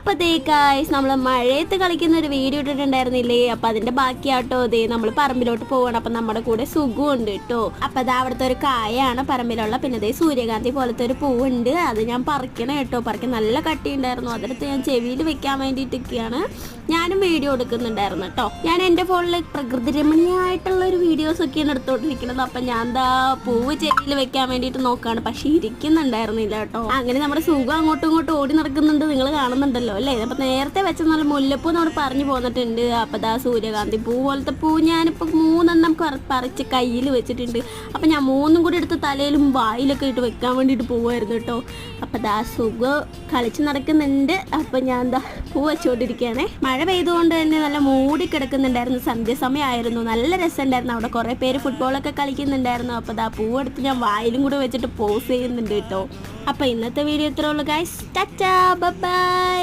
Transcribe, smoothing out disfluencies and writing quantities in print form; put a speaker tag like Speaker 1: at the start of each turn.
Speaker 1: അപ്പോൾ ദേ ഗൈസ് നമ്മൾ മഴയത്ത് കളിക്കുന്ന ഒരു വീഡിയോ ഇട്ടിട്ടുണ്ടായിരുന്നില്ലേ? അപ്പോൾ അതിൻ്റെ ബാക്കിയാട്ടോ ദേ നമ്മൾ പറമ്പിലോട്ട് പോകണം. അപ്പം നമ്മുടെ കൂടെ സുഖമുണ്ട് കേട്ടോ. അപ്പോൾ അത് അവിടുത്തെ ഒരു കായാണ് പറമ്പിലുള്ള. പിന്നെ ദേ സൂര്യകാന്തി പോലത്തെ ഒരു പൂവുണ്ട്, അത് ഞാൻ പറിക്കണം കേട്ടോ. പറിക്കാൻ നല്ല കട്ടി ഉണ്ടായിരുന്നു, അതെടുത്ത് ഞാൻ ചെവിയിൽ വെക്കാൻ വേണ്ടിയിട്ടൊക്കെയാണ് ഞാനും വീഡിയോ എടുക്കുന്നുണ്ടായിരുന്നു കേട്ടോ. ഞാൻ എൻ്റെ ഫോണിൽ പ്രകൃതി രമണീയമായിട്ടുള്ള ഒരു വീഡിയോസൊക്കെയാണ് എടുത്തോണ്ടിരിക്കുന്നത്. അപ്പം ഞാൻ എന്താ പൂവ് ചെവിയിൽ വെക്കാൻ വേണ്ടിയിട്ട് നോക്കുകയാണ്, പക്ഷേ ഇരിക്കുന്നുണ്ടായിരുന്നില്ല കേട്ടോ. അങ്ങനെ നമ്മുടെ സുഖം അങ്ങോട്ടും ഇങ്ങോട്ടും ഓടി നടക്കുന്നുണ്ട്, നിങ്ങൾ കാണുന്നുണ്ടല്ലോ അല്ലേ? അപ്പം നേരത്തെ വെച്ച നല്ല മുല്ലപ്പൂ നമ്മൾ പറഞ്ഞു പോന്നിട്ടുണ്ട്. അപ്പം ദാ സൂര്യകാന്തി പൂ പോലത്തെ പൂ ഞാനിപ്പോൾ 3 പറിച്ച് കയ്യിൽ വെച്ചിട്ടുണ്ട്. അപ്പം ഞാൻ 3 കൂടി എടുത്ത് തലയിലും വായിലൊക്കെ ഇട്ട് വെക്കാൻ വേണ്ടിയിട്ട് പോവായിരുന്നു കേട്ടോ. അപ്പം ദാ സുഖം കളിച്ച് നടക്കുന്നുണ്ട്. അപ്പം ഞാൻ എന്താ പൂ വെച്ചുകൊണ്ടിരിക്കുകയാണേ. മഴ പെയ്തുകൊണ്ട് തന്നെ നല്ല മൂടി കിടക്കുന്നുണ്ടായിരുന്നു, സന്ധ്യാസമയമായിരുന്നു, നല്ല രസമുണ്ടായിരുന്നു. അവിടെ കുറേ പേര് ഫുട്ബോളൊക്കെ കളിക്കുന്നുണ്ടായിരുന്നു. അപ്പോൾ ദാ പൂ എടുത്ത് ഞാൻ വായിലും കൂടെ വെച്ചിട്ട് പോസ് ചെയ്യുന്നുണ്ട് കേട്ടോ. അപ്പോൾ ഇന്നത്തെ വീഡിയോ ഇത്രേ ഉള്ളൂ ഗൈസ്. Tata bye bye.